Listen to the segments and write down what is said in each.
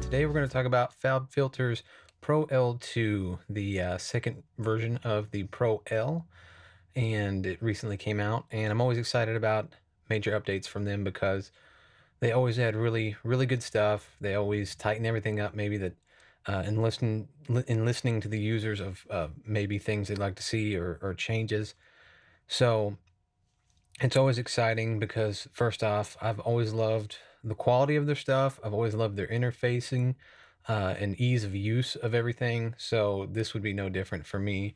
Today we're going to talk about Fabfilter's Pro-L2, the second version of the Pro-L, and it recently came out, and I'm always excited about major updates from them because they always add really good stuff. They always tighten everything up, maybe that in listening to the users of maybe things they'd like to see or changes. So it's always exciting because, first off, I've always loved the quality of their stuff. I've always loved their interfacing and ease of use of everything. So this would be no different for me.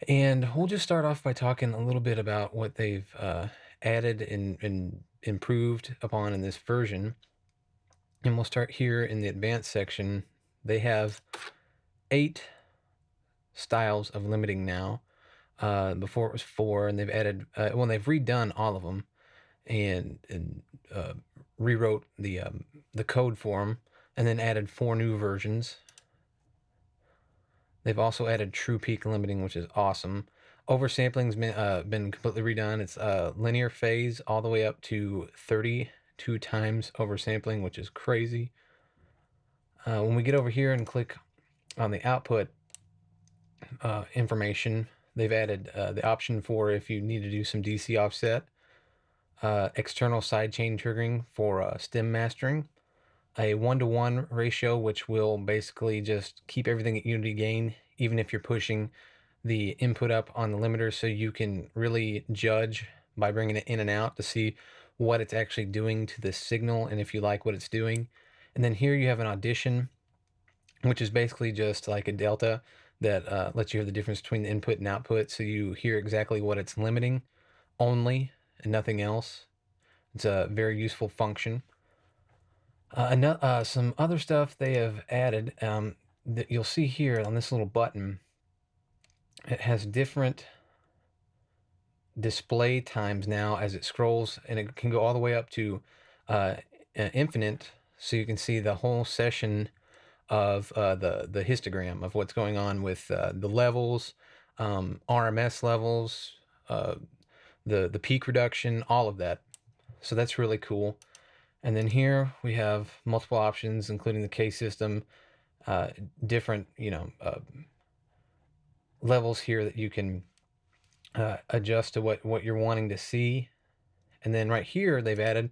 And we'll just start off by talking a little bit about what they've added and improved upon in this version. And we'll start here in the advanced section. They have 8 styles of limiting now. Before it was 4, and they've added, they've redone all of them and rewrote the code for them, and then added 4 new versions. They've also added true peak limiting, which is awesome. Oversampling's been completely redone. It's linear phase all the way up to 32 times oversampling, which is crazy. When we get over here and click on the output information, they've added the option for if you need to do some DC offset, external sidechain triggering for stem mastering, a 1-to-1 ratio, which will basically just keep everything at unity gain, even if you're pushing the input up on the limiter, so you can really judge by bringing it in and out to see what it's actually doing to the signal and if you like what it's doing. And then here you have an audition, which is basically just like a delta that lets you hear the difference between the input and output, so you hear exactly what it's limiting only and nothing else. It's a very useful function. Some other stuff they have added that you'll see here on this little button. It has different display times now as it scrolls, and it can go all the way up to infinite, so you can see the whole session of the histogram of what's going on with the levels, RMS levels, the peak reduction, all of that. So that's really cool. And then here we have multiple options, including the K system, different levels here that you can adjust to what you're wanting to see. And then right here they've added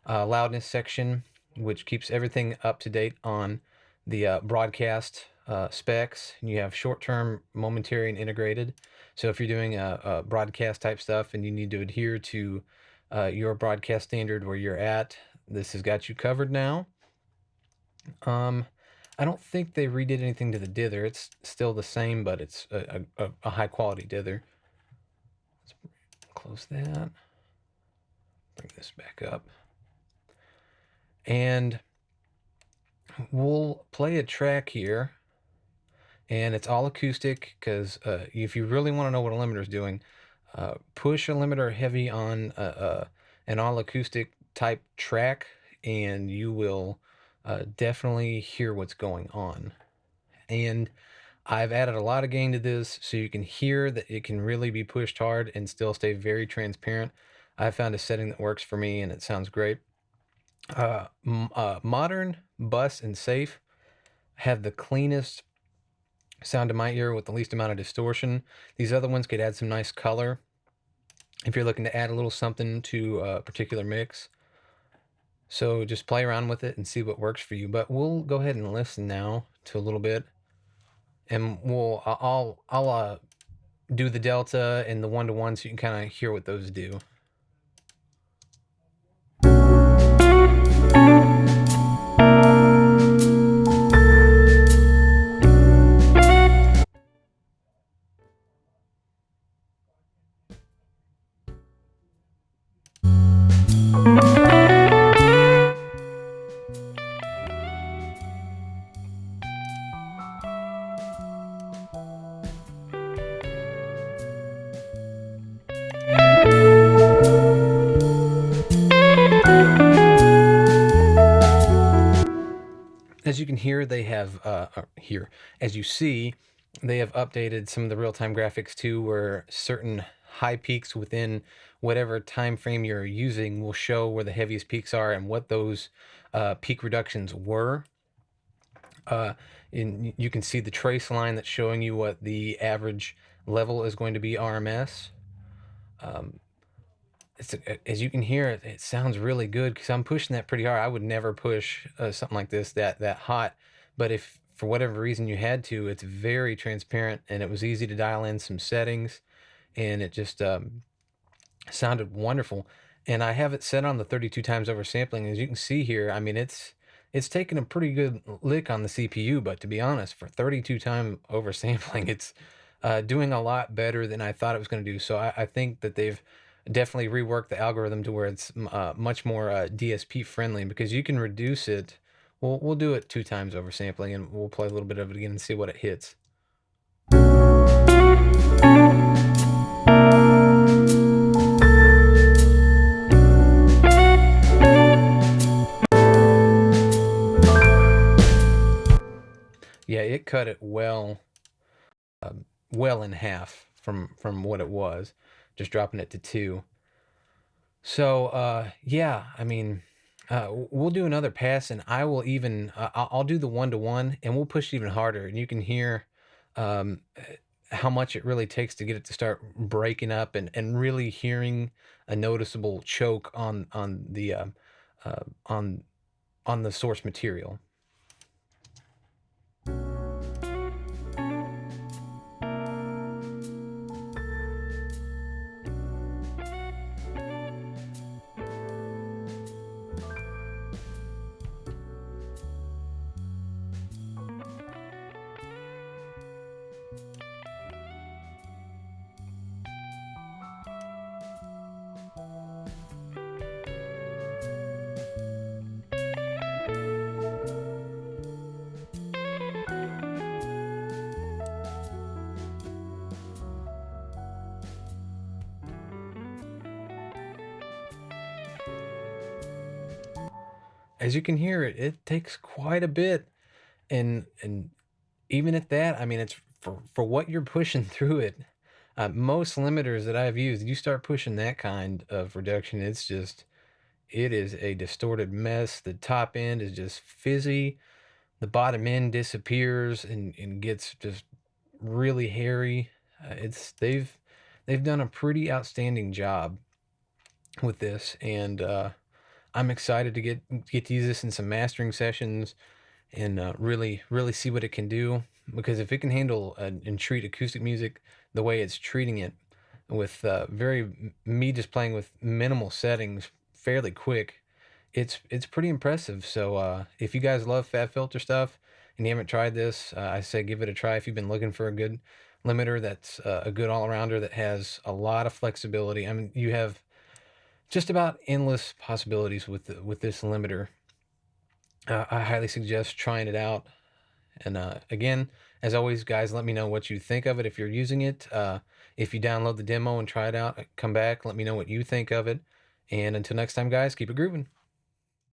a loudness section, which keeps everything up to date on the broadcast specs. And you have short-term, momentary, and integrated. So if you're doing a broadcast type stuff and you need to adhere to your broadcast standard where you're at, this has got you covered now. I don't think they redid anything to the dither. It's still the same, but it's a high quality dither. Let's close that. Bring this back up. And we'll play a track here. And it's all acoustic because if you really want to know what a limiter is doing, push a limiter heavy on an all acoustic type track, and you will definitely hear what's going on. And I've added a lot of gain to this so you can hear that it can really be pushed hard and still stay very transparent. I found a setting that works for me, and it sounds great. Modern, bus, and safe have the cleanest sound to my ear with the least amount of distortion. These other ones could add some nice color if you're looking to add a little something to a particular mix. So just play around with it and see what works for you. But we'll go ahead and listen now to a little bit, and I'll do the delta and the 1-to-1 so you can kind of hear what those do. As you can hear, they have as you see, they have updated some of the real-time graphics too, where certain high peaks within whatever time frame you're using will show where the heaviest peaks are and what those peak reductions were. Uh, you can see the trace line that's showing you what the average level is going to be RMS. Um, as you can hear, it sounds really good because I'm pushing that pretty hard. I would never push something like this that hot, but if for whatever reason you had to, it's very transparent and it was easy to dial in some settings, and it just sounded wonderful. And I have it set on the 32 times over sampling. As you can see here, I mean it's taken a pretty good lick on the CPU, but to be honest, for 32 time over sampling, it's doing a lot better than I thought it was going to do. So I think that they've definitely reworked the algorithm to where it's much more DSP friendly, because you can reduce it. We'll do it 2 times over sampling, and we'll play a little bit of it again and see what it hits. Yeah, it cut it well in half from what it was, just dropping it to 2. So yeah, I mean, we'll do another pass, and I will even I'll do the 1-to-1, and we'll push even harder, and you can hear um, how much it really takes to get it to start breaking up, and really hearing a noticeable choke uh, on on the source material. As you can hear, it takes quite a bit, and even at that, I mean, it's for what you're pushing through it. Most limiters that I've used, you start pushing that kind of reduction, it is a distorted mess. The top end is just fizzy. The bottom end disappears and gets just really hairy. It's they've done a pretty outstanding job with this, and I'm excited to get to use this in some mastering sessions, and really see what it can do. Because if it can handle and treat acoustic music the way it's treating it, with me just playing with minimal settings fairly quick, it's pretty impressive. So if you guys love Fabfilter stuff and you haven't tried this, I say give it a try if you've been looking for a good limiter that's a good all-arounder that has a lot of flexibility. I mean, you have just about endless possibilities with this limiter. I highly suggest trying it out. And again, as always, guys, let me know what you think of it if you're using it. If you download the demo and try it out, come back, let me know what you think of it. And until next time, guys, keep it grooving.